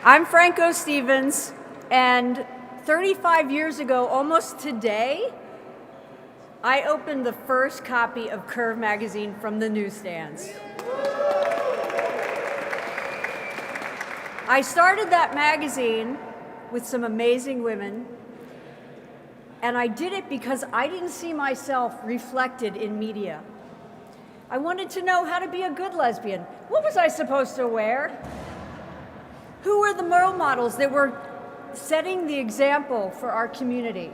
I'm Franco Stevens, and 35 years ago, almost today, I opened the first copy of Curve magazine from the newsstands. I started that magazine with some amazing women, and I did it because I didn't see myself reflected in media. I wanted to know how to be a good lesbian. What was I supposed to wear? Who were the role models that were setting the example for our community?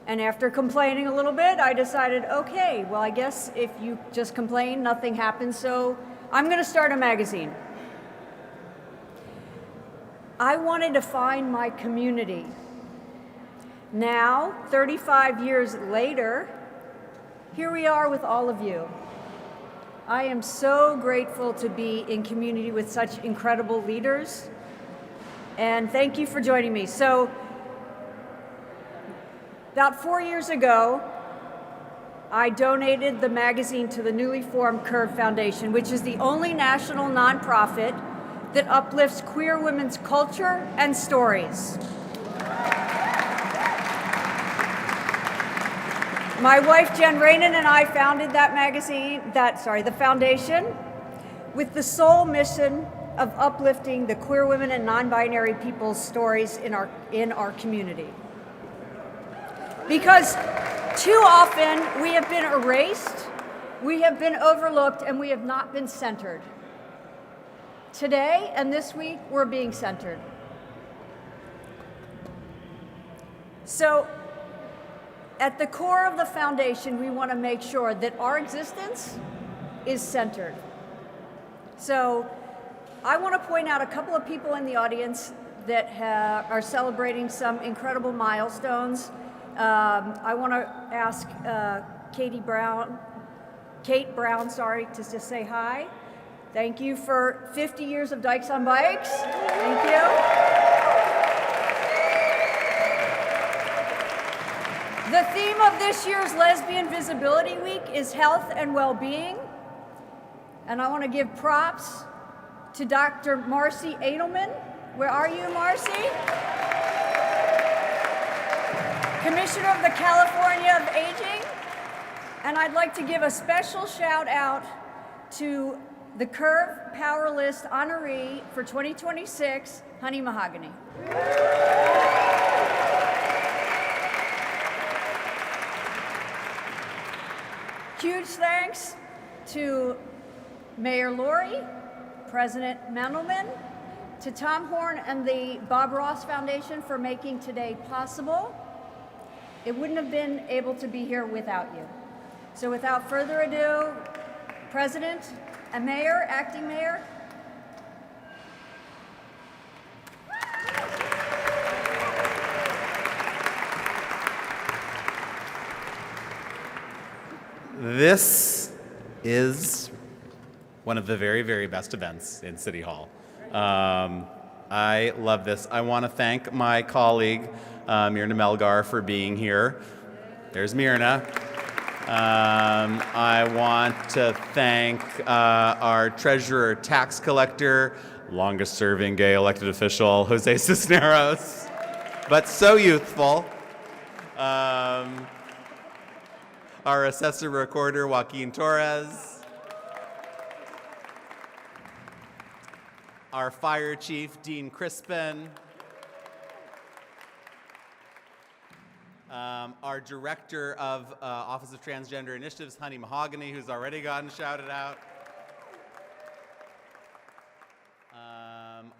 And after complaining a little bit, I decided, okay, well, I guess if you just complain, nothing happens, so I'm going to start a magazine. I wanted to find my community. Now, 35 years later, here we are with all of you. I am so grateful to be in community with such incredible leaders, and thank you for joining me. So, about 4 years ago, I donated the magazine to the newly formed Curve Foundation, which is the only national nonprofit that uplifts queer women's culture and stories. My wife, Jen Rainin, and I founded the foundation with the sole mission of uplifting the queer women and non-binary people's stories in our community. Because too often we have been erased, we have been overlooked, and we have not been centered. Today and this week, we're being centered. So, at the core of the foundation, we want to make sure that our existence is centered. So I want to point out a couple of people in the audience that are celebrating some incredible milestones. I want to ask Kate Brown, to just say hi. Thank you for 50 years of Dykes on Bikes. Thank you. The theme of this year's Lesbian Visibility Week is health and well-being. And I want to give props to Dr. Marcy Edelman. Where are you, Marcy? Commissioner of the California of Aging. And I'd like to give a special shout out to the Curve Power List honoree for 2026, Honey Mahogany. Huge thanks to Mayor Lori, President Mendelman, to Tom Horn and the Bob Ross Foundation for making today possible. It wouldn't have been able to be here without you. So without further ado, President and Mayor, Acting Mayor. This is one of the very, very best events in City Hall. I love this. I want to thank my colleague, Myrna Melgar, for being here. There's Myrna. I want to thank our treasurer, tax collector, longest serving gay elected official, Jose Cisneros, but so youthful. Our assessor recorder, Joaquin Torres. Our fire chief, Dean Crispin. Our director of Office of Transgender Initiatives, Honey Mahogany, who's already gotten shouted out.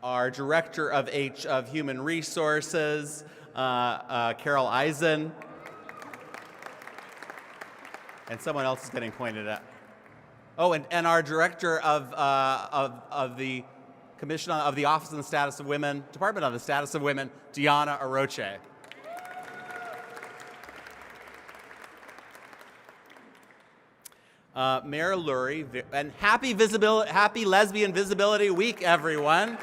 Our director of Human Resources, Carol Eisen. And someone else is getting pointed at. Oh, and our director of the Commission of the Office on the Status of Women, Department on the Status of Women, Diana Aroche. Mayor Lurie, and happy Lesbian Visibility Week, everyone.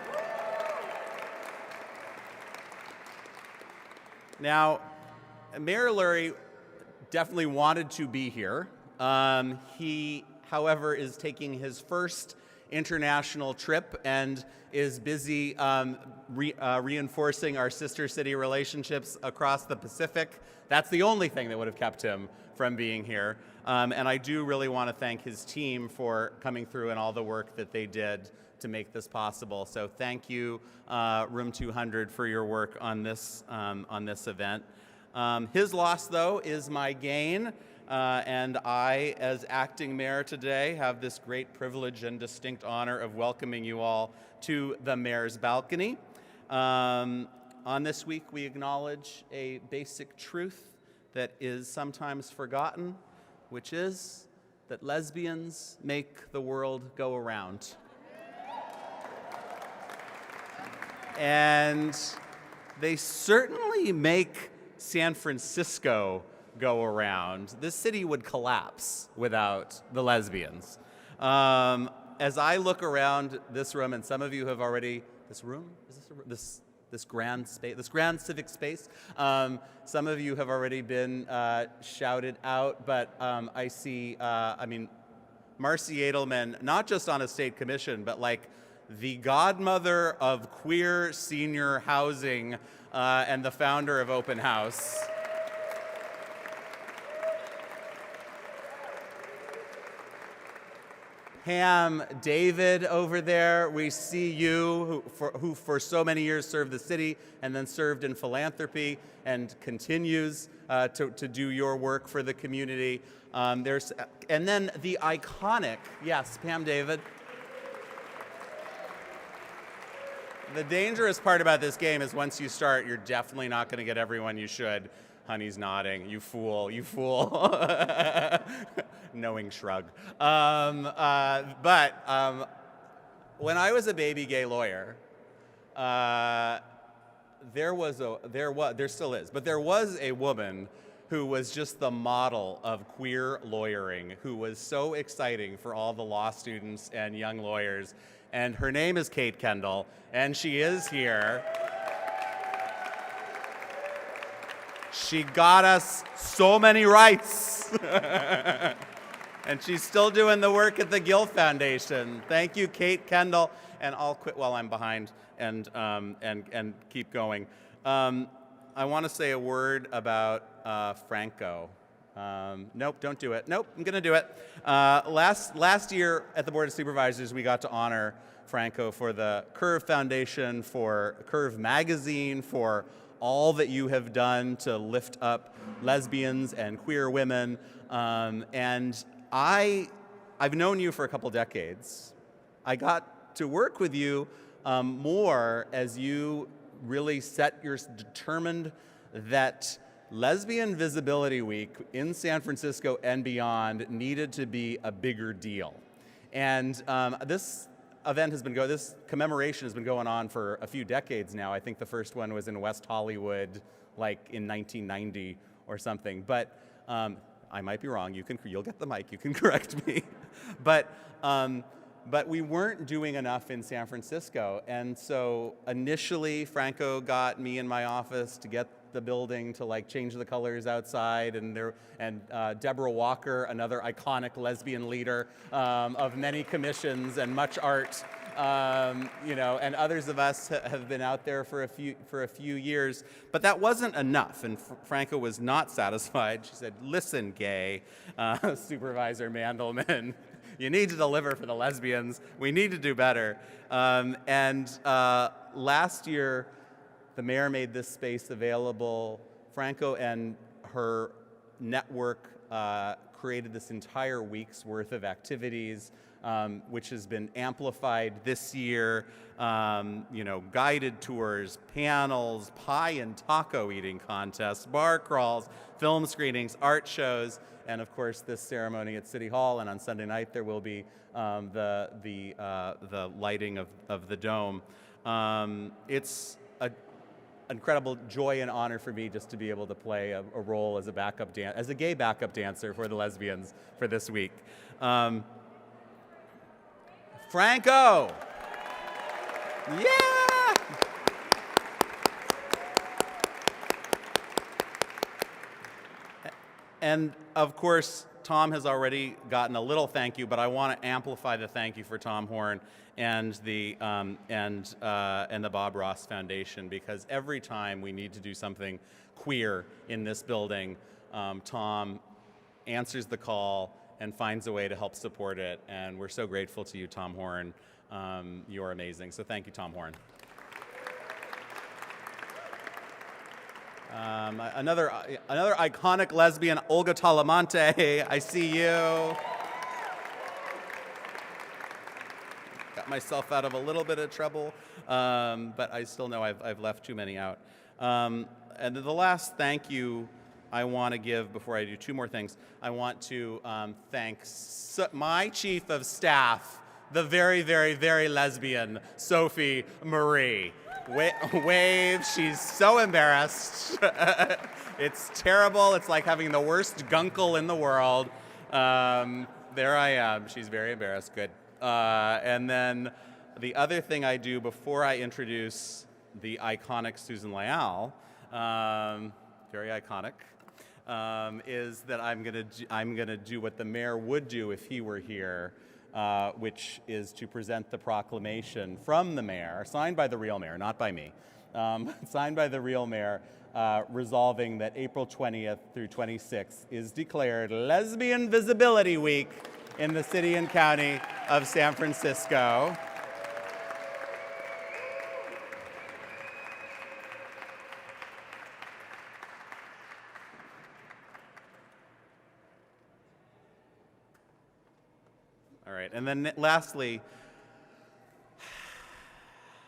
Now, Mayor Lurie definitely wanted to be here. He, however, is taking his first international trip and is busy reinforcing our sister city relationships across the Pacific. That's the only thing that would have kept him from being here. And I do really want to thank his team for coming through and all the work that they did to make this possible. So thank you, Room 200, for your work on this event. His loss, though, is my gain. And I, as acting mayor today, have this great privilege and distinct honor of welcoming you all to the mayor's balcony. On this week, we acknowledge a basic truth that is sometimes forgotten, which is that lesbians make the world go around. And they certainly make San Francisco go around. This city would collapse without the lesbians. As I look around this room, and some of you have already, this grand space, this grand civic space, some of you have already been shouted out, but I see, Marcy Edelman, not just on a state commission, but like the godmother of queer senior housing and the founder of Open House. Pam David over there, we see you, who for so many years served the city and then served in philanthropy and continues to do your work for the community. And then the iconic, yes, Pam David. The dangerous part about this game is once you start, you're definitely not going to get everyone you should. Honey's nodding. You fool. You fool. Knowing shrug. But when I was a baby gay lawyer, there still is, but there was a woman who was just the model of queer lawyering, who was so exciting for all the law students and young lawyers. And her name is Kate Kendall, and she is here. She got us so many rights. And she's still doing the work at the Gill Foundation. Thank you, Kate Kendall. And I'll quit while I'm behind and keep going. I want to say a word about Franco. Nope, don't do it. Nope, I'm going to do it. Last year at the Board of Supervisors, we got to honor Franco for the Curve Foundation, for Curve Magazine, for all that you have done to lift up lesbians and queer women. And I've known you for a couple decades. I got to work with you more as you really determined that Lesbian Visibility Week in San Francisco and beyond needed to be a bigger deal. And this commemoration has been going on for a few decades now. I think the first one was in West Hollywood, like in 1990 or something. But I might be wrong. You'll get the mic. You can correct me. But we weren't doing enough in San Francisco. And so initially, Franco got me in my office to get the building to like change the colors outside, and Deborah Walker, another iconic lesbian leader of many commissions and much art, and others of us have been out there for a few years, but that wasn't enough, and Franco was not satisfied. She said, "Listen, gay, Supervisor Mandelman, you need to deliver for the lesbians. We need to do better." Last year, the mayor made this space available. Franco and her network created this entire week's worth of activities, which has been amplified this year. Guided tours, panels, pie and taco eating contests, bar crawls, film screenings, art shows, and of course this ceremony at City Hall. And on Sunday night there will be the lighting of the dome. It's incredible joy and honor for me just to be able to play a role as a gay backup dancer for the lesbians for this week. Franco! Yeah! And of course, Tom has already gotten a little thank you, but I want to amplify the thank you for Tom Horn and the Bob Ross Foundation, because every time we need to do something queer in this building, Tom answers the call and finds a way to help support it. And we're so grateful to you, Tom Horn. You're amazing. So thank you, Tom Horn. Another iconic lesbian, Olga Talamante. I see you. Got myself out of a little bit of trouble, but I still know I've left too many out. And the last thank you I want to give before I do two more things. I want to thank my chief of staff, the very, very, very lesbian Sophie Marie. Wave. She's so embarrassed. It's terrible. It's like having the worst gunkle in the world. There I am. She's very embarrassed. Good. And then the other thing I do before I introduce the iconic Susan Leal, very iconic, is that I'm gonna do what the mayor would do if he were here. Which is to present the proclamation from the mayor, signed by the real mayor, not by me, signed by the real mayor, resolving that April 20th through 26th is declared Lesbian Visibility Week in the city and county of San Francisco. All right, and then lastly,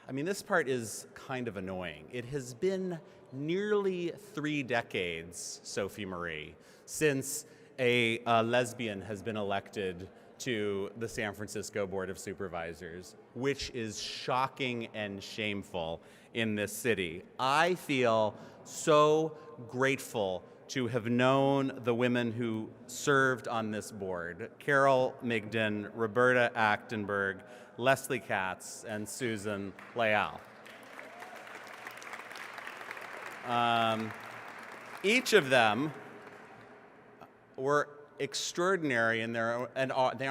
I mean, this part is kind of annoying. It has been nearly 3 decades, Sophie Marie, since a lesbian has been elected to the San Francisco Board of Supervisors, which is shocking and shameful in this city. I feel so grateful to have known the women who served on this board: Carol Migden, Roberta Achtenberg, Leslie Katz, and Susan Leal. Each of them were extraordinary in their own, and they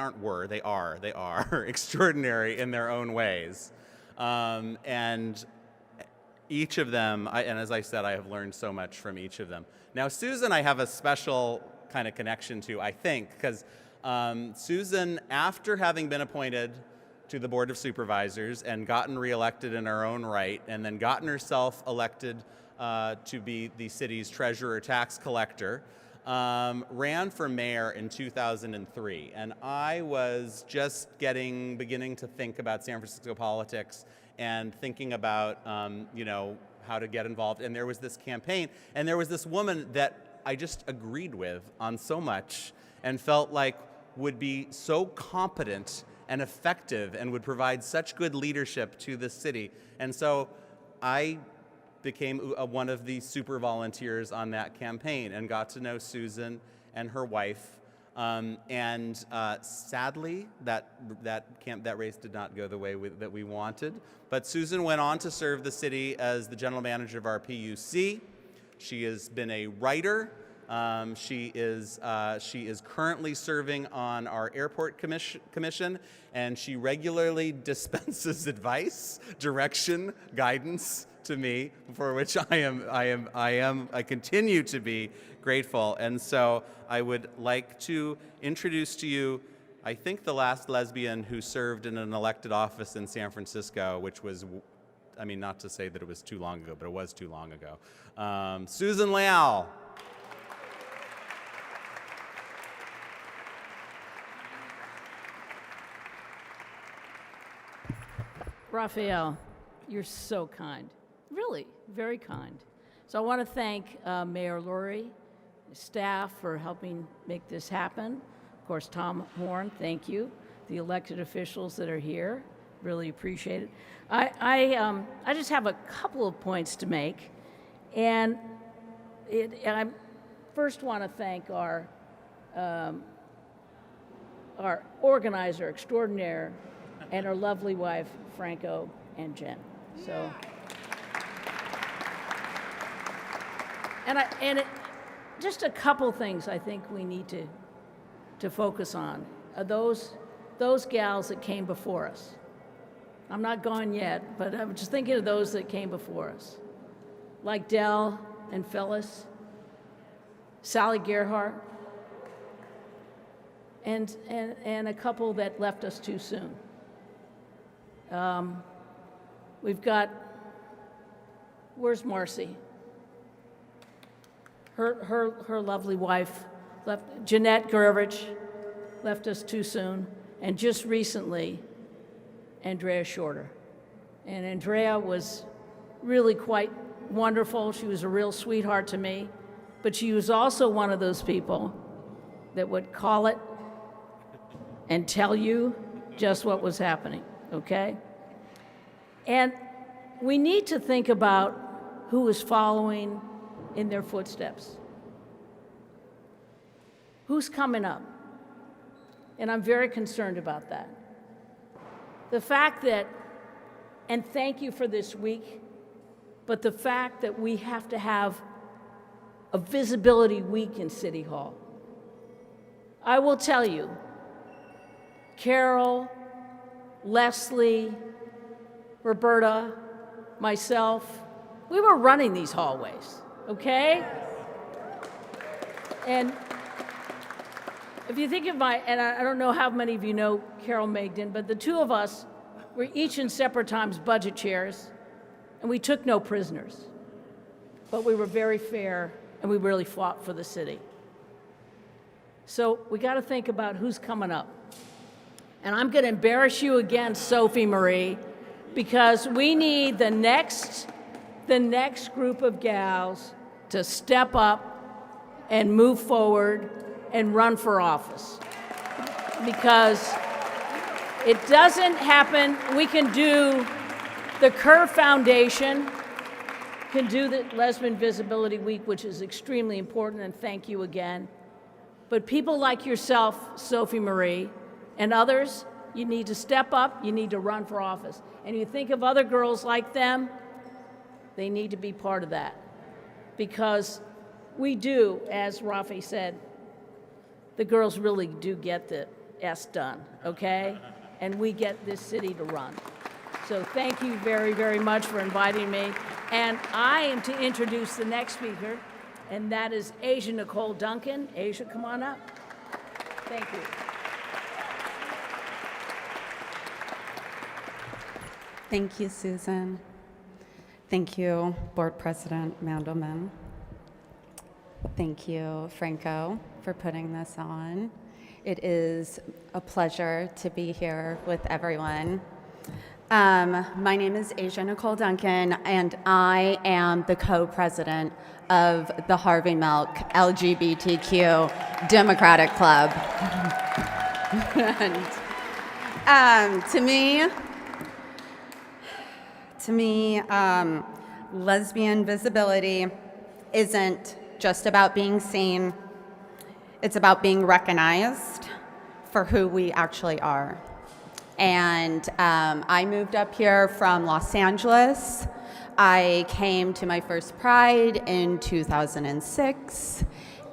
are extraordinary in their own ways. And each of them, and as I said, I have learned so much from each of them. Now, Susan, I have a special kind of connection to, I think, because Susan, after having been appointed to the Board of Supervisors and gotten reelected in her own right, and then gotten herself elected to be the city's treasurer tax collector, ran for mayor in 2003. And I was just beginning to think about San Francisco politics and thinking about, how to get involved. And there was this campaign, and there was this woman that I just agreed with on so much and felt like would be so competent and effective and would provide such good leadership to the city. And so I became one of the super volunteers on that campaign and got to know Susan and her wife. Sadly, that race did not go the way that we wanted. But Susan went on to serve the city as the general manager of our PUC. She has been a writer. She is currently serving on our airport commission, and she regularly dispenses advice, direction, guidance to me, for which I continue to be grateful. And so I would like to introduce to you, I think, the last lesbian who served in an elected office in San Francisco, which was, not to say that it was too long ago, but it was too long ago. Susan Leal. Raphael, you're so kind. Really, very kind. So I want to thank Mayor Lurie, staff for helping make this happen. Of course, Tom Horn, thank you. The elected officials that are here, really appreciate it. I just have a couple of points to make, and I first want to thank our organizer extraordinaire and her lovely wife, Franco and Jen. So, just a couple things I think we need to to focus on are those gals that came before us. I'm not gone yet, but I'm just thinking of those that came before us, like Dell and Phyllis, Sally Gerhardt, and a couple that left us too soon. We've got, where's Marcy? Her lovely wife left. Jeanette Gurevich left us too soon, and just recently, Andrea Shorter. And Andrea was really quite wonderful. She was a real sweetheart to me, but she was also one of those people that would call it and tell you just what was happening, okay? And we need to think about who is following in their footsteps. Who's coming up? And I'm very concerned about that. The fact that, and thank you for this week, but the fact that we have to have a visibility week in City Hall. I will tell you, Carol, Leslie, Roberta, myself, we were running these hallways, okay? And if you think of and I don't know how many of you know Carol Magden, but the two of us were each in separate times budget chairs, and we took no prisoners. But we were very fair, and we really fought for the city. So we got to think about who's coming up. And I'm going to embarrass you again, Sophie Marie, because we need the next group of gals to step up and move forward and run for office. Because it doesn't happen. We can do the Kerr Foundation, can do the Lesbian Visibility Week, which is extremely important, and thank you again. But people like yourself, Sophie Marie, and others, you need to step up, you need to run for office. And you think of other girls like them, they need to be part of that. Because we do, as Rafi said, the girls really do get the S done, okay? And we get this city to run. So thank you very, very much for inviting me. And I am to introduce the next speaker, and that is Asia Nicole Duncan. Asia, come on up. Thank you. Thank you, Susan. Thank you, Board President Mandelman. Thank you, Franco, for putting this on. It is a pleasure to be here with everyone. My name is Asia Nicole Duncan, and I am the co-president of the Harvey Milk LGBTQ Democratic Club. And, to me, lesbian visibility isn't just about being seen. It's about being recognized for who we actually are. And I moved up here from Los Angeles. I came to my first Pride in 2006,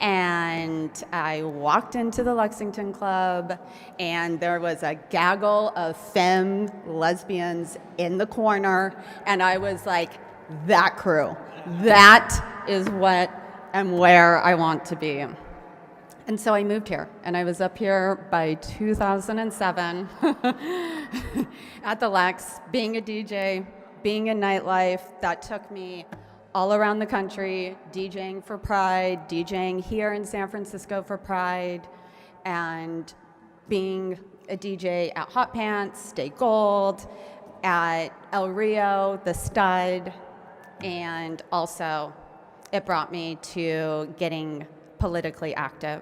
and I walked into the Lexington Club, and there was a gaggle of femme lesbians in the corner, and I was like, that crew, that is what and where I want to be. And so I moved here, and I was up here by 2007 at the Lex, being a DJ, being in nightlife. That took me all around the country, DJing for Pride, DJing here in San Francisco for Pride, and being a DJ at Hot Pants, Stay Gold, at El Rio, The Stud, and also it brought me to getting politically active.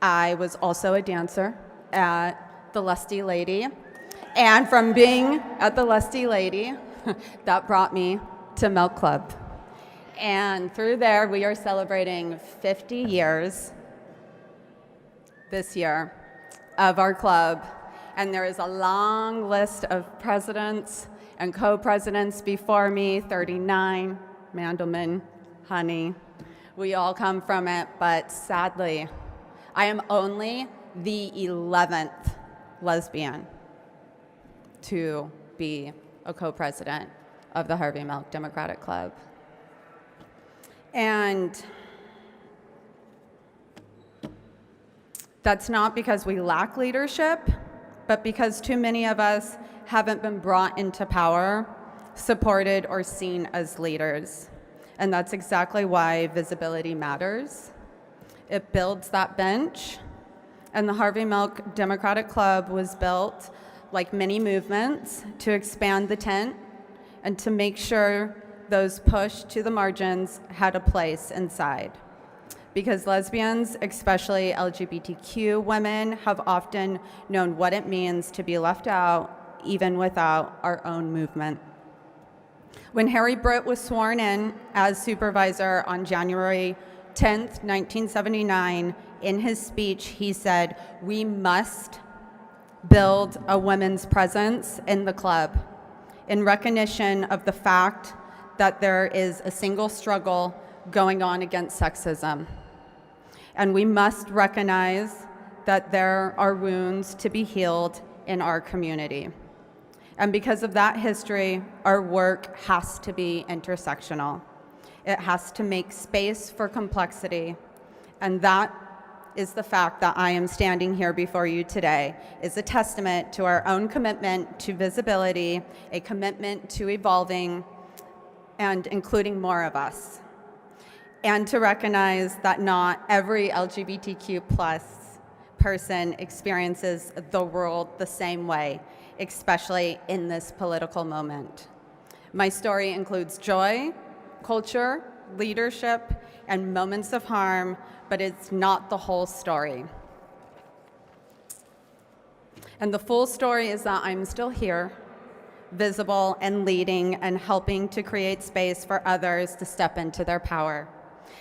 I was also a dancer at the Lusty Lady, and from being at the Lusty Lady, that brought me to Milk Club. And through there, we are celebrating 50 years this year of our club, and there is a long list of presidents and co-presidents before me, 39, Mandelman, Honey. We all come from it, but sadly, I am only the 11th lesbian to be a co-president of the Harvey Milk Democratic Club. And that's not because we lack leadership, but because too many of us haven't been brought into power, supported, or seen as leaders. And that's exactly why visibility matters. It builds that bench. And the Harvey Milk Democratic Club was built, like many movements, to expand the tent and to make sure those pushed to the margins had a place inside. Because lesbians, especially LGBTQ women, have often known what it means to be left out, even without our own movement. When Harry Britt was sworn in as supervisor on January 10th, 1979, in his speech, he said, "We must build a women's presence in the club in recognition of the fact that there is a single struggle going on against sexism. And we must recognize that there are wounds to be healed in our community. And because of that history, our work has to be intersectional. It has to make space for complexity. And that is the fact that I am standing here before you today is a testament to our own commitment to visibility, a commitment to evolving and including more of us. And to recognize that not every LGBTQ plus person experiences the world the same way, especially in this political moment. My story includes joy, culture, leadership, and moments of harm, but it's not the whole story. And the full story is that I'm still here, visible and leading and helping to create space for others to step into their power.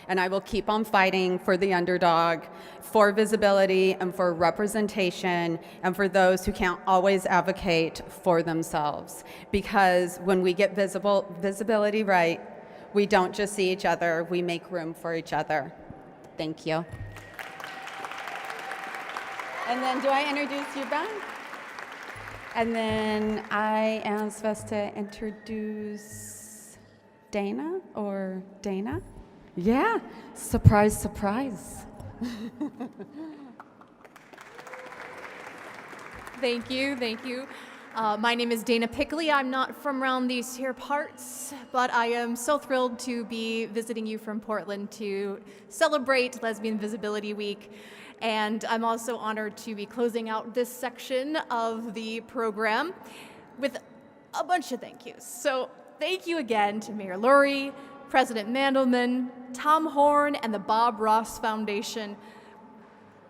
And I will keep on fighting for the underdog, for visibility and for representation, and for those who can't always advocate for themselves. Because when we get visibility right, we don't just see each other, we make room for each other. Thank you. And then do I introduce you, Ben? And then I am supposed to introduce Dana or Dana? Yeah, surprise, surprise. Thank you, thank you. My name is Dana Pickley. I'm not from around these here parts, but I am so thrilled to be visiting you from Portland to celebrate Lesbian Visibility Week. And I'm also honored to be closing out this section of the program with a bunch of thank yous. So thank you again to Mayor Lurie, President Mandelman, Tom Horn, and the Bob Ross Foundation.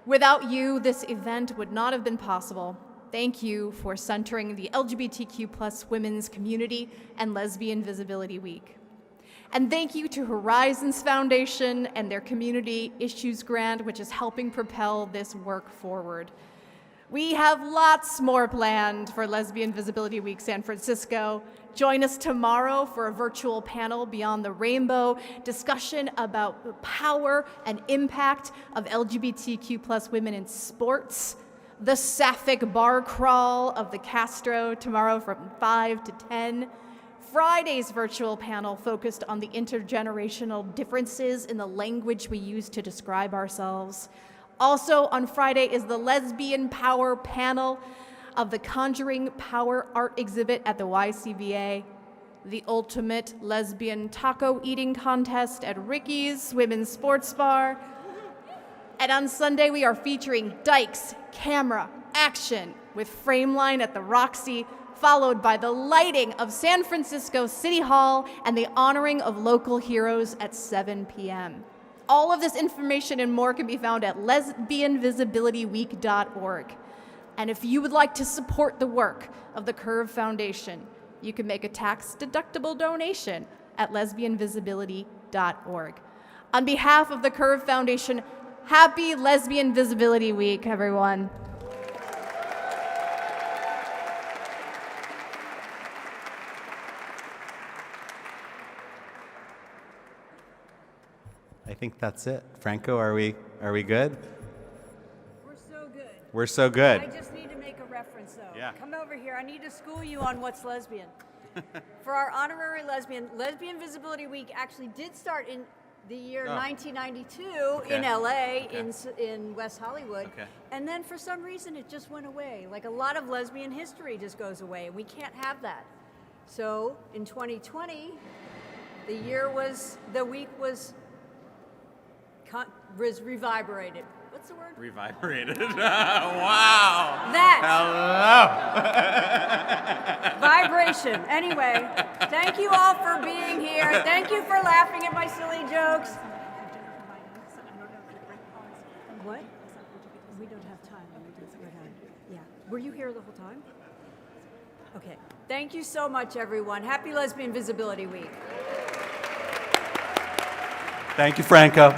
Without you, this event would not have been possible. Thank you for centering the LGBTQ plus women's community and Lesbian Visibility Week. And thank you to Horizons Foundation and their Community Issues Grant, which is helping propel this work forward. We have lots more planned for Lesbian Visibility Week San Francisco. Join us tomorrow for a virtual panel Beyond the Rainbow discussion about the power and impact of LGBTQ plus women in sports. The Sapphic Bar Crawl of the Castro tomorrow from 5 to 10. Friday's virtual panel focused on the intergenerational differences in the language we use to describe ourselves. Also on Friday is the Lesbian Power panel of the Conjuring Power art exhibit at the YCVA, the Ultimate Lesbian Taco Eating Contest at Ricky's Women's Sports Bar. And on Sunday, we are featuring Dykes, Camera, Action with Frameline at the Roxy, followed by the lighting of San Francisco City Hall and the honoring of local heroes at 7 p.m. All of this information and more can be found at lesbianvisibilityweek.org. And if you would like to support the work of the Curve Foundation, you can make a tax-deductible donation at lesbianvisibility.org. On behalf of the Curve Foundation, happy Lesbian Visibility Week, everyone. I think that's it. Franco, are we good? We're so good. We're so good. I just need to make a reference, though. Yeah. Come over here. I need to school you on what's lesbian. For our honorary Lesbian Visibility Week actually did start in the year 1992 in LA, in West Hollywood. Okay. And then for some reason it just went away. Like a lot of lesbian history just goes away, and we can't have that. So in 2020, the week was revibrated. What's the word? Revibrated. Wow. That. Hello. Vibration. Anyway, thank you all for being here. Thank you for laughing at my silly jokes. What? We don't have time. Yeah. Were you here the whole time? Okay. Thank you so much, everyone. Happy Lesbian Visibility Week. Thank you, Franco.